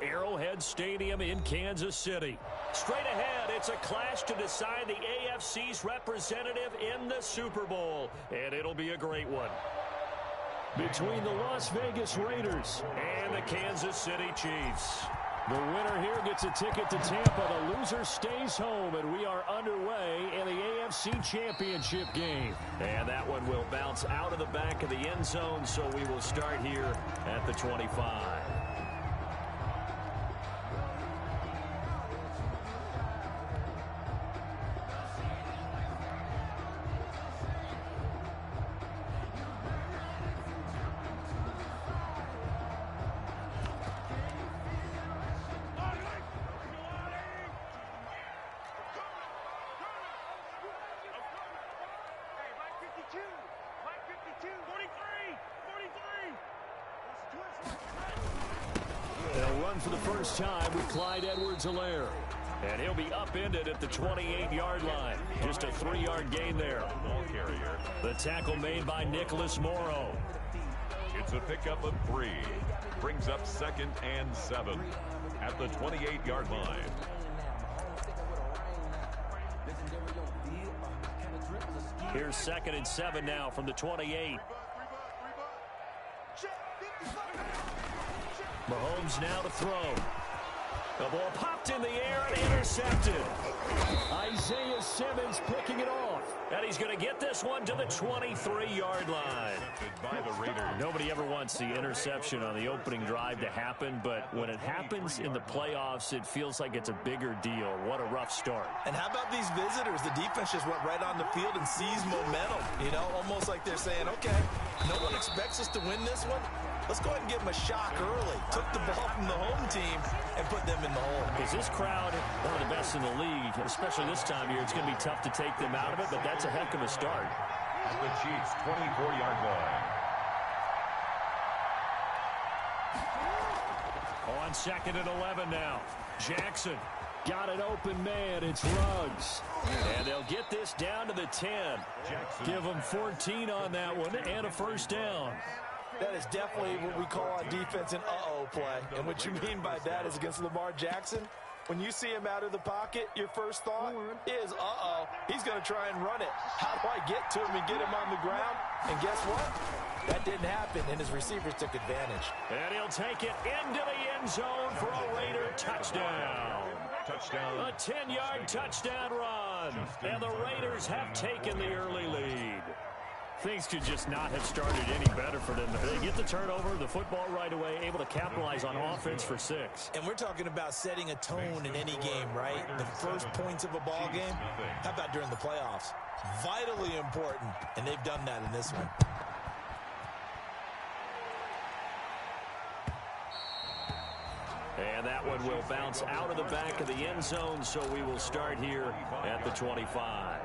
Arrowhead Stadium in Kansas City. Straight ahead, it's a clash to decide the AFC's representative in the Super Bowl, and it'll be a great one. Between the Las Vegas Raiders and the Kansas City Chiefs. The winner here gets a ticket to Tampa. The loser stays home, and we are underway in the AFC Championship game. And that one will bounce out of the back of the end zone, so we will start here at the 25. They'll run for the first time with Clyde Edwards-Helaire. And he'll be upended at the 28-yard line. Just a 3-yard gain there. Ball carrier. The tackle made by Nicholas Morrow. It's a pickup of 3. Brings up 2nd and 7 at the 28-yard line. Here's 2nd and 7 now from the 28. Mahomes now to throw. The ball popped in the air and intercepted. Isaiah Simmons picking it off. And he's going to get this one to the 23-yard line. By the Raiders. Nobody ever wants the interception on the opening drive to happen, but when it happens in the playoffs, it feels like it's a bigger deal. What a rough start. And how about these visitors? The defense just went right on the field and seized momentum. You know, almost like they're saying, okay, no one expects us to win this one. Let's go ahead and give them a shock early. Took the ball from the home team and put them in the hole. Is this crowd one of the best in the league, especially this time of year? It's going to be tough to take them out of it, but that's a heck of a start. At the Chiefs' 24-yard line. On 2nd and 11 now. Jackson got an open man. It's Ruggs. And they'll get this down to the 10. Jackson. Give them 14 on that one and a first down. That is definitely what we call on defense an uh-oh play. And what you mean by that is against Lamar Jackson, when you see him out of the pocket, your first thought is, uh-oh, he's going to try and run it. How do I get to him and get him on the ground? And guess what? That didn't happen, and his receivers took advantage. And he'll take it into the end zone for a Raider touchdown. Touchdown. A 10-yard touchdown run. And the Raiders have taken the early lead. Things could just not have started any better for them. They get the turnover, the football right away, able to capitalize on offense for 6. And we're talking about setting a tone in any game, right? The first points of a ball game. How about during the playoffs? Vitally important, and they've done that in this one. And that one will bounce out of the back of the end zone, so we will start here at the 25.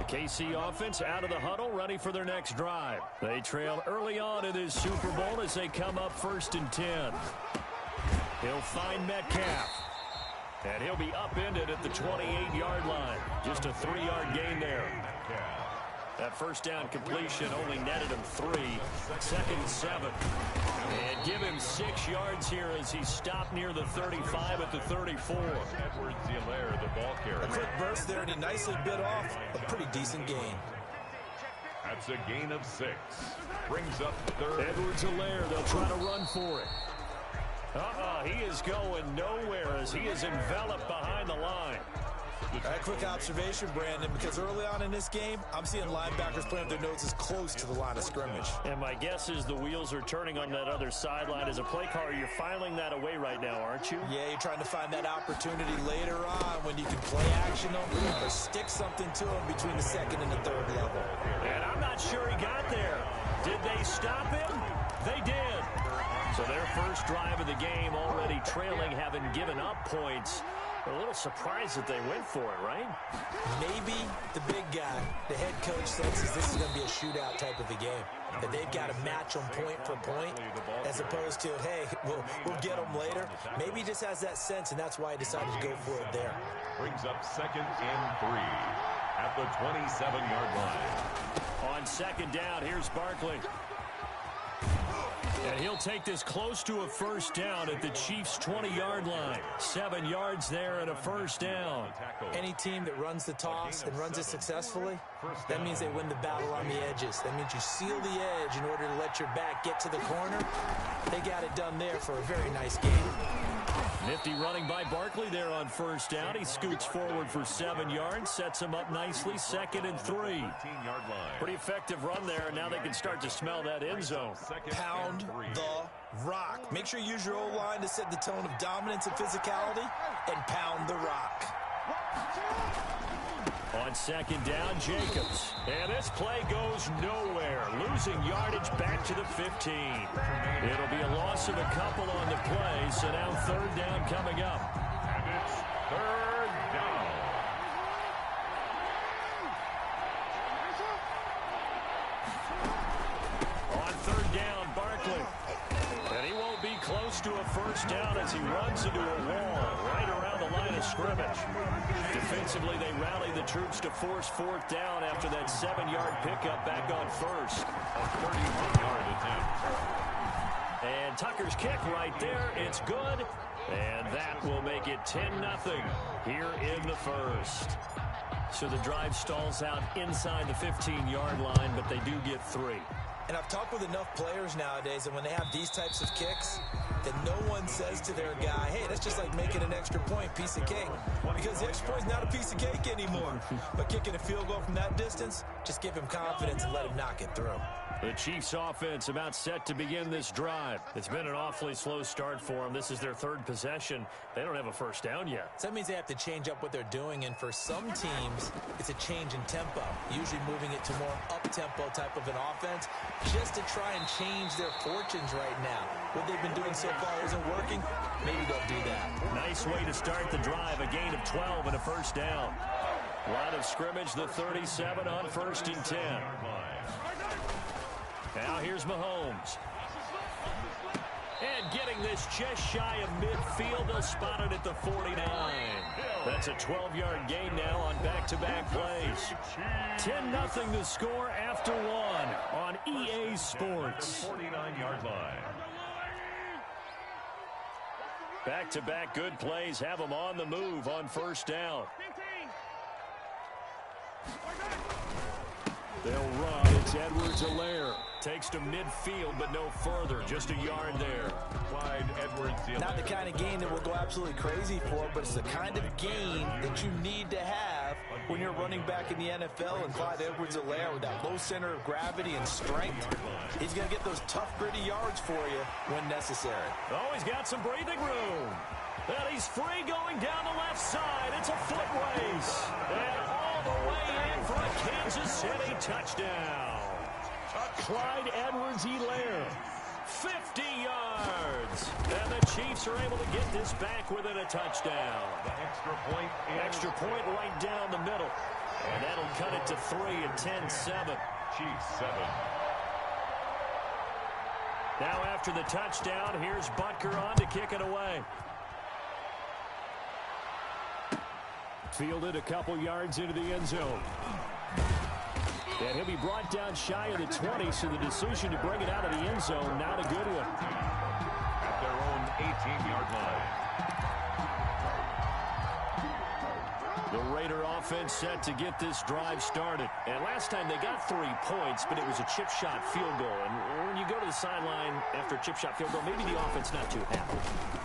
KC offense out of the huddle, ready for their next drive. They trail early on in this Super Bowl as they come up 1st and 10. He'll find Metcalf. And he'll be upended at the 28-yard line. Just a 3-yard gain there. That first down completion only netted him 3. 2nd and 7. And give him 6 yards here as he stopped near the 35 at the 34. Edwards-Helaire, the ball carrier. A quick burst there, and he nicely bit off a pretty decent gain. That's a gain of 6. Brings up 3rd. Edwards-Helaire, they'll try to run for it. He is going nowhere as he is enveloped behind the line. A quick observation, Brandon, because early on in this game, I'm seeing linebackers playing with their noses close to the line of scrimmage. And my guess is the wheels are turning on that other sideline. As a play caller, you're filing that away right now, aren't you? Yeah, you're trying to find that opportunity later on when you can play action on them or stick something to them between the 2nd and the 3rd level. And I'm not sure he got there. Did they stop him? They did. So their first drive of the game already trailing, having given up points. A little surprised that they went for it, right? Maybe the big guy, the head coach, senses this is going to be a shootout type of a game. That they've got to match them point for point as opposed to, hey, we'll get them later. Maybe he just has that sense, and that's why he decided to go for it there. Brings up 2nd and 3 at the 27-yard line. On 2nd down, here's Barkley. And he'll take this close to a first down at the Chiefs' 20-yard line. 7 yards there and a first down. Any team that runs the toss and runs it successfully, that means they win the battle on the edges. That means you seal the edge in order to let your back get to the corner. They got it done there for a very nice game. Nifty running by Barkley there on first down. He scoots forward for 7 yards, sets him up nicely, 2nd and 3. Pretty effective run there, and now they can start to smell that end zone. Pound the rock. Make sure you use your O-line to set the tone of dominance and physicality, and pound the rock. On 2nd down, Jacobs. And this play goes nowhere. Losing yardage back to the 15. It'll be a loss of a couple on the play, so now 3rd down coming up. And it's 3rd down. On 3rd down, Barkley. And he won't be close to a first down as he runs into a wall right around the line of scrimmage. Defensively, they rally the troops to force 4th down after that 7-yard pickup back on 1st. A 31-yard attempt. And Tucker's kick right there. It's good. And that will make it 10-0 here in the 1st. So the drive stalls out inside the 15-yard line, but they do get 3. And I've talked with enough players nowadays, and when they have these types of kicks, that no one says to their guy, hey, that's just like making an extra point, piece of cake. Because the extra point is not a piece of cake anymore. But kicking a field goal from that distance, just give him confidence and let him knock it through. The Chiefs offense about set to begin this drive. It's been an awfully slow start for them. This is their 3rd possession. They don't have a first down yet. So that means they have to change up what they're doing, and for some teams, it's a change in tempo, usually moving it to more up-tempo type of an offense, just to try and change their fortunes right now. What they've been doing so far isn't working. Maybe they'll do that. Nice way to start the drive, a gain of 12 and a first down. Line of scrimmage, the 37 on 1st and 10. Now here's Mahomes. And getting this just shy of midfield, they'll spot it at the 49. That's a 12-yard gain now on back-to-back plays. 10-0 the score after 1 on EA Sports. 49-yard line. Back-to-back good plays have them on the move on first down. They'll run. It's Edwards-Helaire. Takes to midfield, but no further. Just a yard there. Clyde Edwards-Helaire. Not the kind of gain that we'll go absolutely crazy for, but it's the kind of gain that you need to have when you're running back in the NFL. And Clyde Edwards-Helaire, with that low center of gravity and strength, he's going to get those tough, gritty yards for you when necessary. Oh, he's got some breathing room. And he's free going down the left side. It's a foot race. And all the way in for a Kansas City touchdown. Clyde Edwards-Helaire, 50 yards. And the Chiefs are able to get this back within a touchdown. The extra point right down the middle. And that'll cut it to 3 at 10-7. Chiefs 7. Now after the touchdown, here's Butker on to kick it away. Fielded a couple yards into the end zone. And he'll be brought down shy of the 20, so the decision to bring it out of the end zone, not a good one. At their own 18-yard line. The Raider offense set to get this drive started. And last time they got 3 points, but it was a chip shot field goal. And when you go to the sideline after a chip shot field goal, maybe the offense not too happy.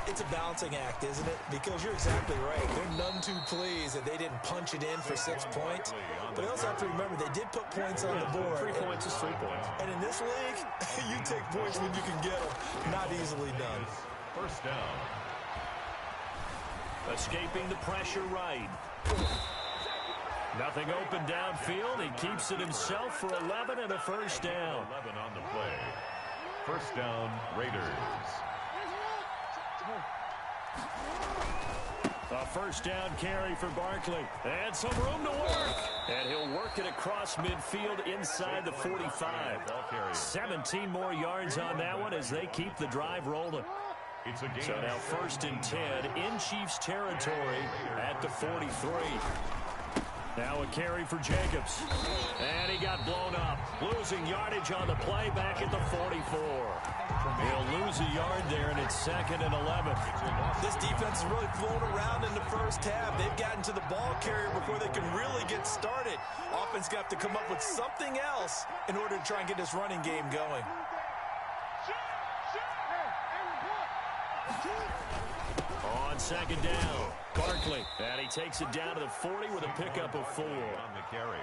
It's a balancing act, isn't it? Because you're exactly right. They're none too pleased that they didn't punch it in for 6 points. But they also have to remember they did put points on the board. 3 points is 3 points. And in this league, you take points when you can get them. Not easily done. First down. Escaping the pressure right. Nothing open downfield. He keeps it himself for 11 and a first down. 11 on the play. First down, Raiders. A first down carry for Barkley. And some room to work. And he'll work it across midfield inside the 45. 17 more yards on that one as they keep the drive rolling. So now 1st and 10 in Chiefs territory at the 43. Now a carry for Jacobs. And he got blown up. Losing yardage on the play back at the 44. He'll lose a yard there, and it's 2nd and 11. This defense is really flown around in the first half. They've gotten to the ball carrier before they can really get started. Offense got to come up with something else in order to try and get this running game going. On 2nd down, Barkley. And he takes it down to the 40 with a pickup of 4. On the carry.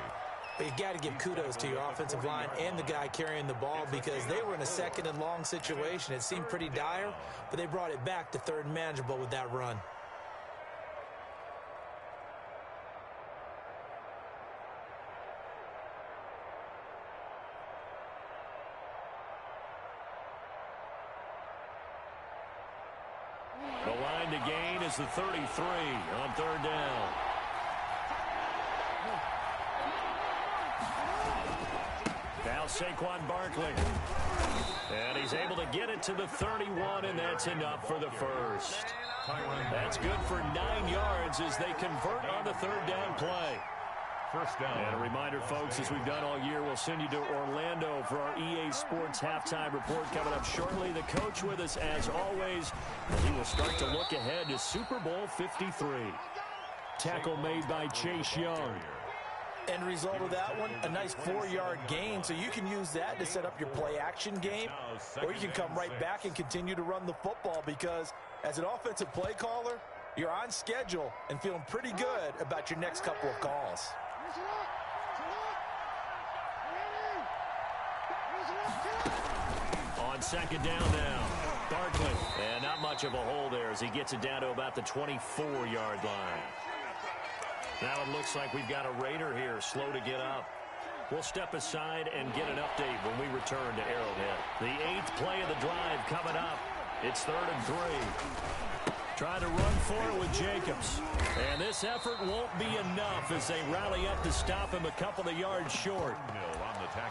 But you got to give kudos to your offensive line and the guy carrying the ball because they were in a 2nd and long situation. It seemed pretty dire, but they brought it back to 3rd and manageable with that run. The line to gain is the 33 on 3rd down. Now Saquon Barkley. And he's able to get it to the 31, and that's enough for the first. That's good for 9 yards as they convert on the 3rd down play. First down. And a reminder, folks, as we've done all year, we'll send you to Orlando for our EA Sports halftime report coming up shortly. The coach with us, as always, and he will start to look ahead to Super Bowl 53. Tackle made by Chase Young. End result of that one, a nice 4-yard gain, so you can use that to set up your play-action game, or you can come right back and continue to run the football because as an offensive play caller, you're on schedule and feeling pretty good about your next couple of calls. On 2nd down now, Barkley. And not much of a hole there as he gets it down to about the 24-yard line. Now it looks like we've got a Raider here, slow to get up. We'll step aside and get an update when we return to Arrowhead. The 8th play of the drive coming up. It's 3rd and 3. Trying to run for it with Jacobs. And this effort won't be enough as they rally up to stop him a couple of yards short.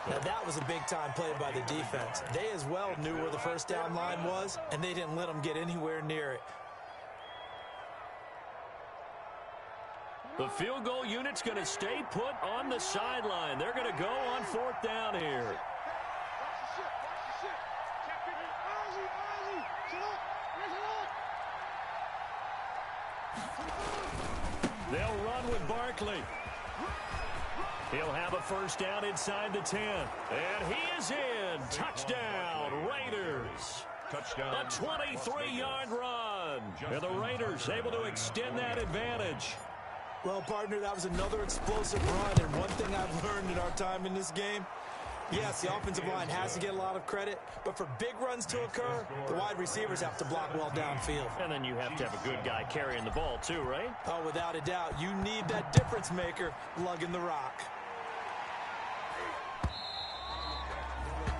Now that was a big-time play by the defense. They as well knew where the first down line was, and they didn't let them get anywhere near it. The field goal unit's going to stay put on the sideline. They're going to go on 4th down here. They'll run with Barkley. He'll have a first down inside the 10. And he is in. Touchdown, Raiders. Touchdown. A 23-yard run. And the Raiders able to extend that advantage. Well, partner, that was another explosive run, and one thing I've learned in our time in this game, yes, the offensive line has to get a lot of credit, but for big runs to occur, the wide receivers have to block well downfield. And then you have to have a good guy carrying the ball too, right? Oh, without a doubt. You need that difference maker lugging the rock.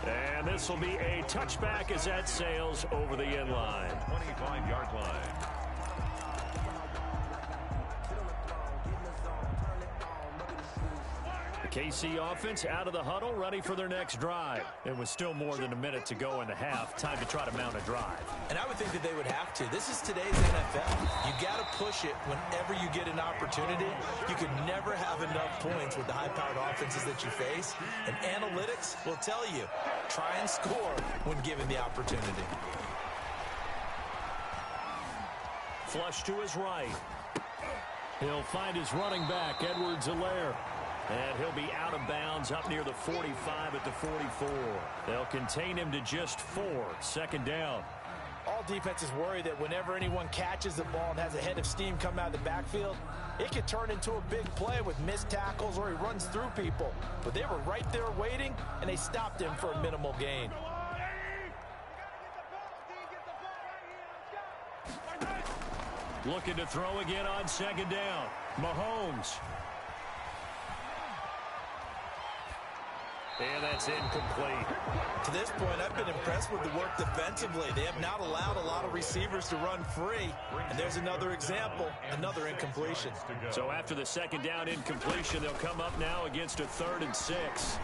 And this will be a touchback as that sails over the end line. 25-yard line. KC offense out of the huddle, ready for their next drive. And with still more than a minute to go in the half, time to try to mount a drive. And I would think that they would have to. This is today's NFL. You got to push it whenever you get an opportunity. You can never have enough points with the high-powered offenses that you face. And analytics will tell you, try and score when given the opportunity. Flush to his right. He'll find his running back, Edwards-Helaire. And he'll be out of bounds up near the 45 at the 44. They'll contain him to just 4. 2nd down. All defenses worry that whenever anyone catches the ball and has a head of steam come out of the backfield, it could turn into a big play with missed tackles or he runs through people. But they were right there waiting, and they stopped him for a minimal gain. Looking to throw again on 2nd down. Mahomes. And that's incomplete. To this point, I've been impressed with the work defensively. They have not allowed a lot of receivers to run free. And there's another example, another incompletion. So after the second down incompletion, they'll come up now against a 3rd and 6.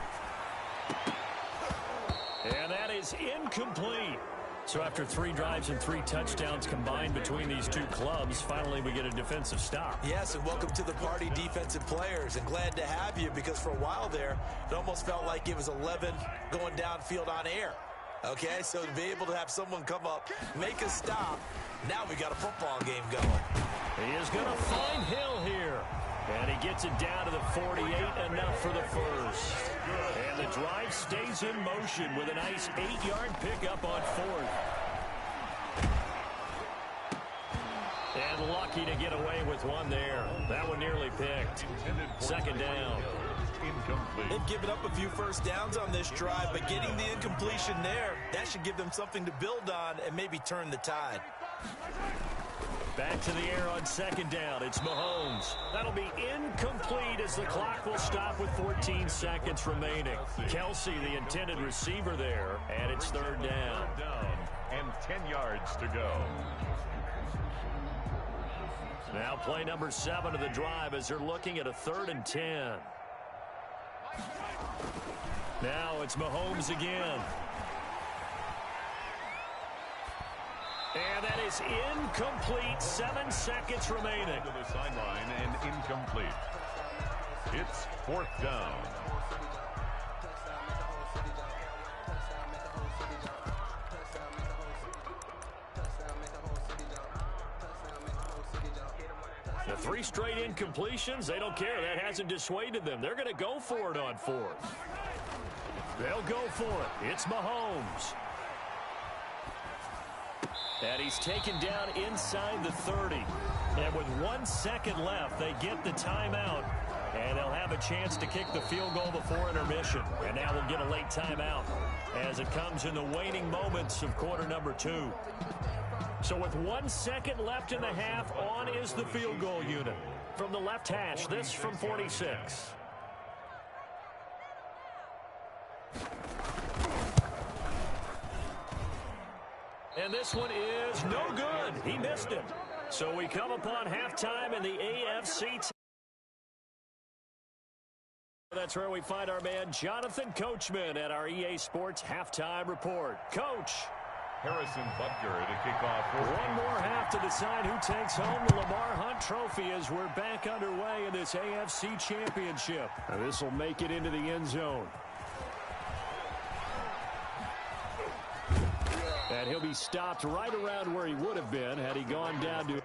And that is incomplete. So after 3 drives and 3 touchdowns combined between these two clubs, finally we get a defensive stop. Yes, and welcome to the party, defensive players. And glad to have you, because for a while there, it almost felt like it was 11 going downfield on air. Okay, so to be able to have someone come up, make a stop, now we got a football game going. He is going to find Hill here. And he gets it down to the 48, enough for the first. And the drive stays in motion with a nice 8-yard pickup on 4th. And lucky to get away with one there. That one nearly picked. Second down. They've given up a few first downs on this drive, but getting the incompletion there, that should give them something to build on and maybe turn the tide. Back to the air on second down. It's Mahomes. That'll be incomplete as the clock will stop with 14 seconds remaining. Kelsey, the intended receiver there, and it's 3rd down. And 10 yards to go. Now play number 7 of the drive as they're looking at a 3rd and 10. Now it's Mahomes again. And that is incomplete. 7 seconds remaining. To the sideline and incomplete. It's 4th down. The 3 straight incompletions, they don't care. That hasn't dissuaded them. They're going to go for it on 4th. They'll go for it. It's Mahomes. And he's taken down inside the 30. And with 1 second left, they get the timeout. And they'll have a chance to kick the field goal before intermission. And now we'll get a late timeout as it comes in the waning moments of quarter number 2. So with 1 second left in the half, on is the field goal unit. From the left hash, this from 46. And this one is no good. He missed it. So we come upon halftime in the AFC. That's where we find our man Jonathan Coachman at our EA Sports Halftime Report. Coach. Harrison Butker to kick off. One more half to decide who takes home the Lamar Hunt Trophy as we're back underway in this AFC Championship. And this will make it into the end zone. And he'll be stopped right around where he would have been had he gone down to...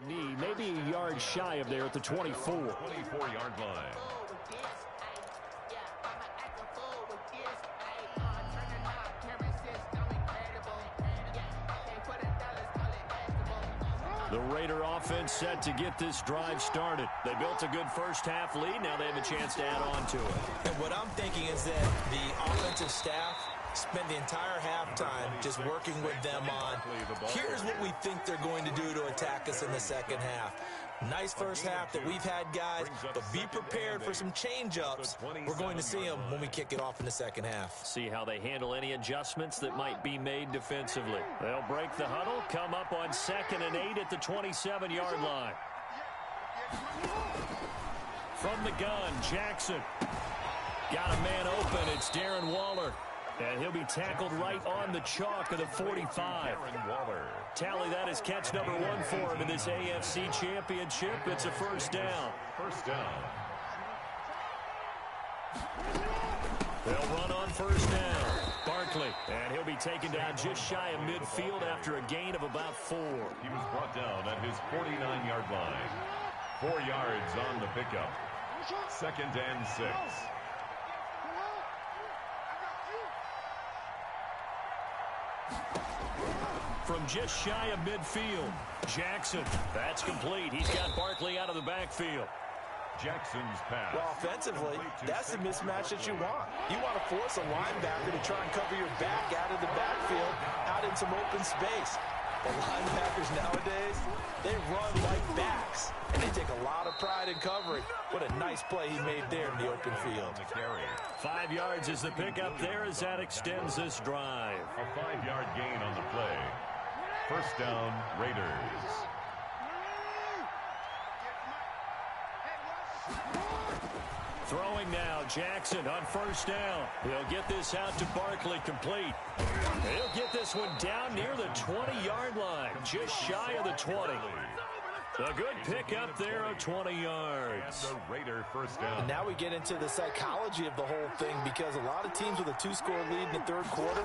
knee, maybe a yard shy of there at the 24. 24-yard line. The Raider offense set to get this drive started. They built a good first half lead. Now they have a chance to add on to it. And what I'm thinking is that the offensive staff spend the entire halftime just working with them on, here's what we think they're going to do to attack us in the second half. Nice first half that we've had, guys, but be prepared for some change-ups. We're going to see them when we kick it off in the second half. See how they handle any adjustments that might be made defensively. They'll break the huddle, come up on 2nd and 8 at the 27-yard line. From the gun, Jackson. Got a man open. It's Darren Waller. And he'll be tackled right on the chalk of the 45. Tally that is catch number 1 for him in this AFC Championship. It's a first down. First down. They'll run on first down. Barkley, and he'll be taken down just shy of midfield after a gain of about 4. He was brought down at his 49-yard line. 4 yards on the pickup. 2nd and 6. From just shy of midfield, Jackson. That's complete. He's got Barkley out of the backfield. Jackson's pass. Well, offensively, that's the mismatch that you want. You want to force a linebacker to try and cover your back out of the backfield, out in some open space. The linebackers nowadays, they run like backs, and they take a lot of pride in covering. What a nice play he made there in the open field. 5 yards is the pickup there as that extends this drive. A 5-yard gain on the play. 1st down, Raiders. Throwing now, Jackson on 1st down. He'll get this out to Barkley, complete. He'll get this one down near the 20-yard line, just shy of the 20. A good pickup there of 20 yards. The Raider 1st down. And now we get into the psychology of the whole thing, because a lot of teams with a 2-score lead in the 3rd quarter,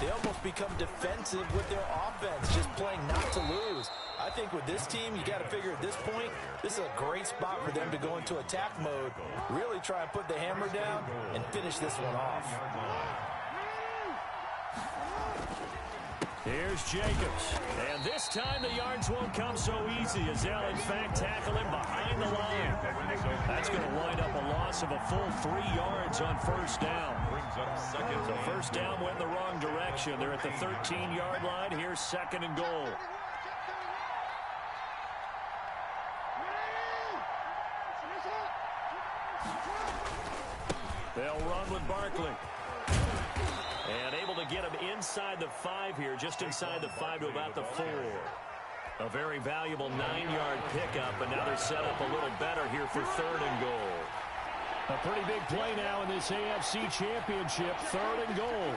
they almost become defensive with their offense, just playing not to lose. I think with this team, you got to figure at this point, this is a great spot for them to go into attack mode, really try and put the hammer down and finish this one off. Here's Jacobs. And this time the yards won't come so easy as they'll, in fact, tackle him behind the line. That's going to wind up a loss of a full 3 yards on 1st down. So 1st down went in the wrong direction. They're at the 13-yard line. Here's 2nd and goal. They'll run with Barkley. And able to get him inside the 5 here, just inside the 5 to about the 4. A very valuable 9-yard pickup, and now they're set up a little better here for 3rd and goal. A pretty big play now in this AFC Championship, 3rd and goal.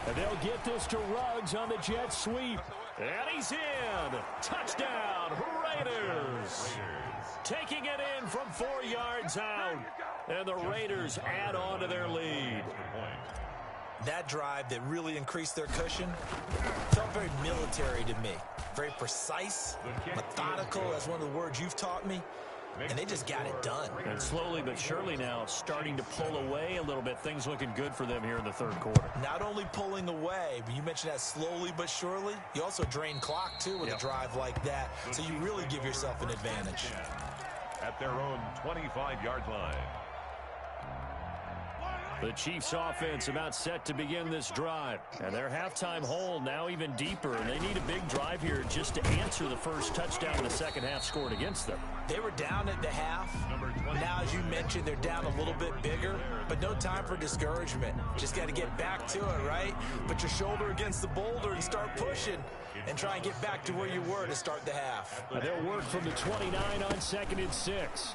And they'll get this to Ruggs on the jet sweep. And he's in. Touchdown, Raiders. Taking it in from 4 yards out. And the Raiders add on to their lead. That drive that really increased their cushion felt very military to me. Very precise, methodical, that's one of the words you've taught me. And they just got it done. And slowly but surely now starting to pull away a little bit. Things looking good for them here in the 3rd quarter. Not only pulling away, but you mentioned that slowly but surely. You also drain clock, too, with a drive like that. So you really give yourself an advantage. At their own 25-yard line. The Chiefs offense about set to begin this drive. And their halftime hole now even deeper. And they need a big drive here just to answer the first touchdown in the 2nd half scored against them. They were down at the half. Now, as you mentioned, they're down a little bit bigger. But no time for discouragement. Just got to get back to it, right? Put your shoulder against the boulder and start pushing. And try and get back to where you were to start the half. They'll work from the 29 on 2nd and 6.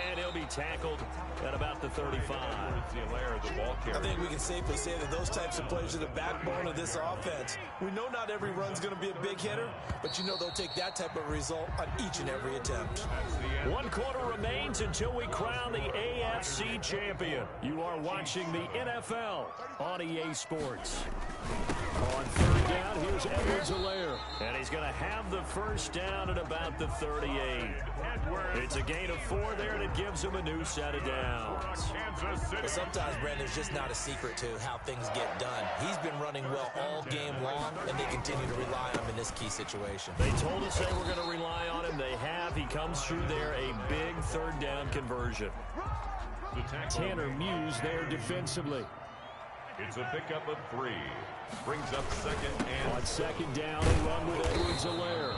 And he'll be tackled at about the 35. I think we can safely say that those types of plays are the backbone of this offense. We know not every run's going to be a big hitter, but you know they'll take that type of result on each and every attempt. 1 quarter remains until we crown the AFC champion. You are watching the NFL on EA Sports. On 3rd down, here's Edwards-Helaire. And he's going to have the 1st down at about the 38. It's a gain of 4 there, and it gives him a new set of downs. But sometimes, Brandon, there's just not a secret to how things get done. He's been running well all game long, and they continue to rely on him in this key situation. They told us they were going to rely on him. They have. He comes through there, a big 3rd down conversion. Tanner Muse there defensively. It's a pickup of 3. Brings up 2nd and... On 2nd down, a run with Edwards-Helaire.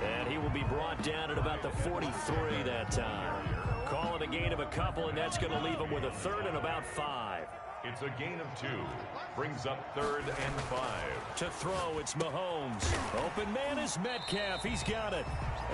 And he will be brought down at about the 43 that time. Call it a gain of a couple, and that's going to leave him with a 3rd and about 5. It's a gain of 2. Brings up 3rd and 5. To throw, it's Mahomes. Open man is Metcalf. He's got it.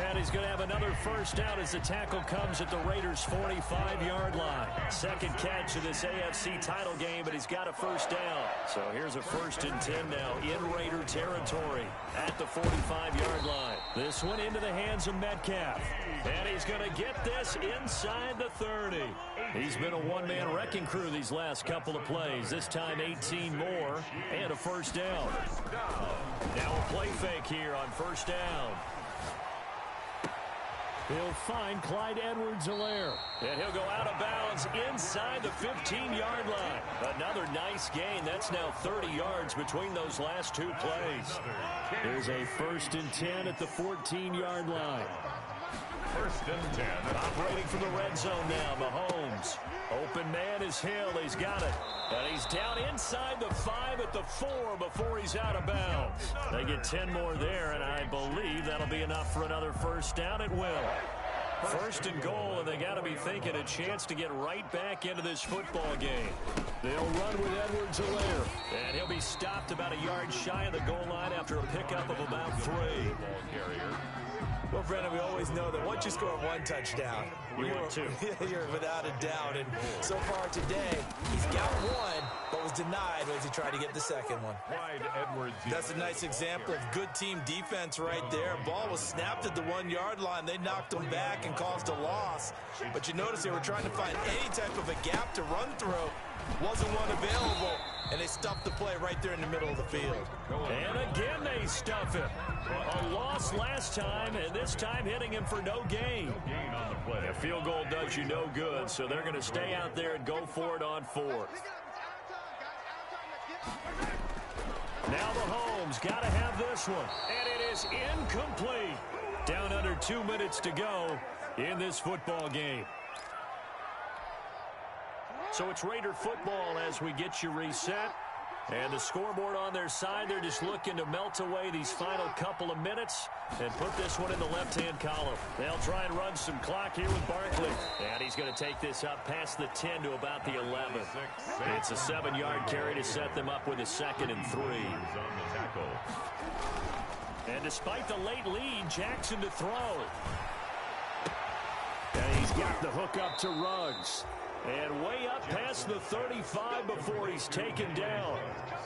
And he's going to have another 1st down as the tackle comes at the Raiders' 45-yard line. 2nd catch of this AFC title game, but he's got a 1st down. So here's a 1st and 10 now in Raider territory at the 45-yard line. This one into the hands of Metcalf. And he's going to get this inside the 30. He's been a one-man wrecking crew these last couple of plays, this time 18 more, and a first down. Now a play fake here on first down. He'll find Clyde Edwards-Helaire. And he'll go out of bounds inside the 15-yard line. Another nice gain. That's now 30 yards between those last two plays. There's a 1st and 10 at the 14-yard line. 1st and 10. Operating from the red zone now, Mahomes. Open man is Hill. He's got it. And he's down inside the 5 at the 4 before he's out of bounds. They get 10 more there, and I believe that'll be enough for another first down. It will. 1st and goal, and they got to be thinking a chance to get right back into this football game. They'll run with Edwards-Helaire. And he'll be stopped about a yard shy of the goal line after a pickup of about 3. Well, Brennan, we always know that once you score one touchdown, you're without a doubt. And so far today, he's got one, but was denied as he tried to get the second one. That's a nice example of good team defense right there. Ball was snapped at the 1-yard line. They knocked him back and caused a loss. But you notice they were trying to find any type of a gap to run through. Wasn't one available, and they stuffed the play right there in the middle of the field. And again they stuff him. A loss last time, and this time hitting him for no gain. A field goal does you no good, so they're going to stay out there and go for it on 4th. Now Mahomes got to have this one, and it is incomplete. Down under 2 minutes to go in this football game. So it's Raider football as we get you reset. And the scoreboard on their side, they're just looking to melt away these final couple of minutes and put this one in the left-hand column. They'll try and run some clock here with Barkley. And he's going to take this up past the 10 to about the 11. It's a 7-yard carry to set them up with a 2nd and 3. And despite the late lead, Jackson to throw. And he's got the hook up to Ruggs. And way up past the 35 before he's taken down.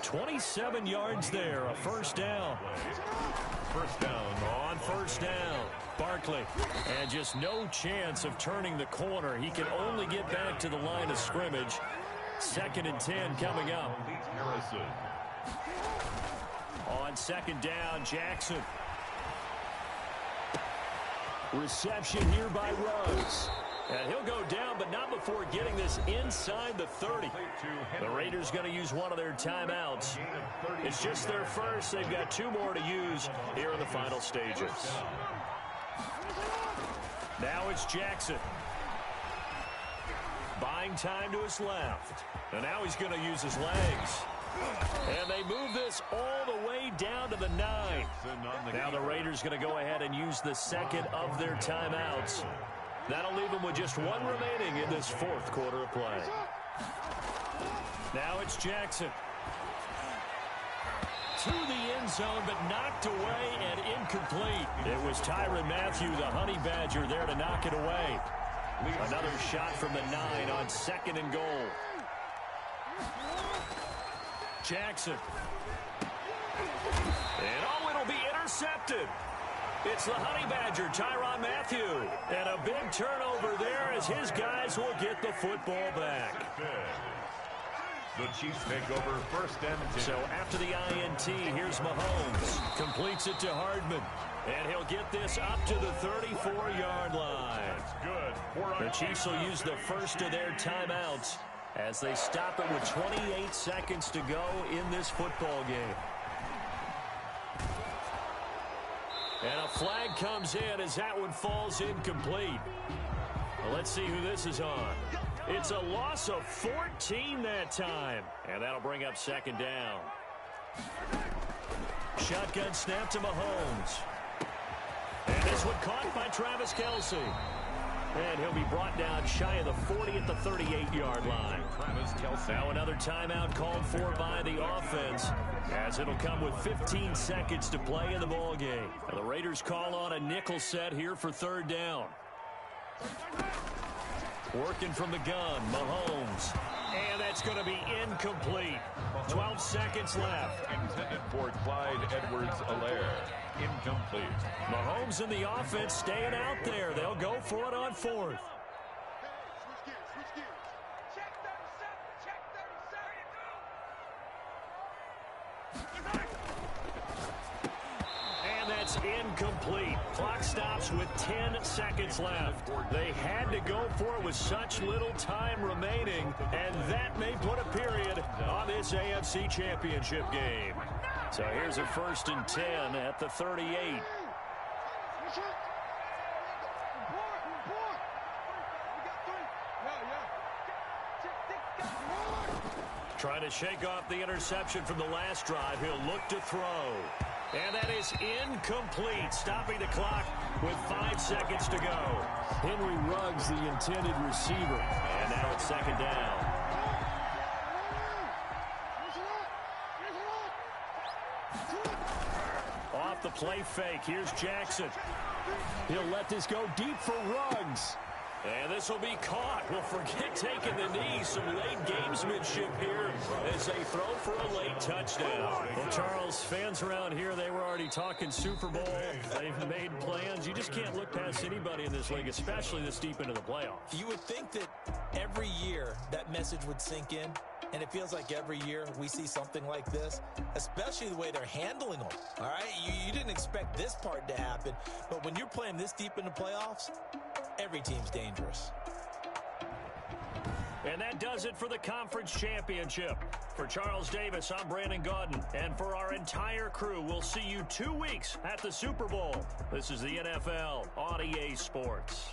27 yards there, a first down. First down. On first down, Barkley. And just no chance of turning the corner. He can only get back to the line of scrimmage. 2nd and 10 coming up. On 2nd down, Jackson. Reception here by Ruggs. And he'll go down, but not before getting this inside the 30. The Raiders going to use one of their timeouts. It's just their first. They've got 2 more to use here in the final stages. Now it's Jackson. Buying time to his left. And now he's going to use his legs. And they move this all the way down to the 9. Now the Raiders going to go ahead and use the 2nd of their timeouts. That'll leave them with just 1 remaining in this 4th quarter of play. Now it's Jackson. To the end zone, but knocked away and incomplete. It was Tyrann Mathieu, the Honey Badger, there to knock it away. Another shot from the 9 on 2nd and goal. Jackson. And oh, it'll be intercepted. It's the Honey Badger, Tyrann Mathieu. And a big turnover there as his guys will get the football back. The Chiefs take over 1st and 10. So after the INT, here's Mahomes. Completes it to Hardman. And he'll get this up to the 34-yard line. Good. The Chiefs will use the first of their timeouts as they stop it with 28 seconds to go in this football game. And a flag comes in as that one falls incomplete. Well, let's see who this is on. It's a loss of 14 that time. And that'll bring up 2nd down. Shotgun snap to Mahomes. And this one caught by Travis Kelce. And he'll be brought down shy of the 40 at the 38-yard line. Now another timeout called for by the offense, as it'll come with 15 seconds to play in the ballgame. The Raiders call on a nickel set here for 3rd down. Working from the gun, Mahomes. And that's going to be incomplete. 12 seconds left. Intended for Clyde Edwards-Helaire. Incomplete. Mahomes and the offense staying out there. They'll go for it on 4th. And that's incomplete. Clock stops with 10 seconds left. They had to go for it with such little time remaining, and that may put a period on this AFC Championship game. So here's a 1st and 10 at the 38. Trying to shake off the interception from the last drive. He'll look to throw. And that is incomplete, stopping the clock with 5 seconds to go. Henry Ruggs, the intended receiver. And now it's 2nd down. Off the play fake, here's Jackson. He'll let this go deep for Ruggs. And this will be caught. Well, forget taking the knee. Some late gamesmanship here as they throw for a late touchdown. Well, Charles, fans around here, they were already talking Super Bowl. They've made plans. You just can't look past anybody in this league, especially this deep into the playoffs. You would think that every year that message would sink in, and it feels like every year we see something like this, especially the way they're handling them. All right, you didn't expect this part to happen, but when you're playing this deep in the playoffs, every team's dangerous. And that does it for the conference championship. For Charles Davis, I'm Brandon Gaudin. And for our entire crew, we'll see you 2 weeks at the Super Bowl. This is the NFL on EA Sports.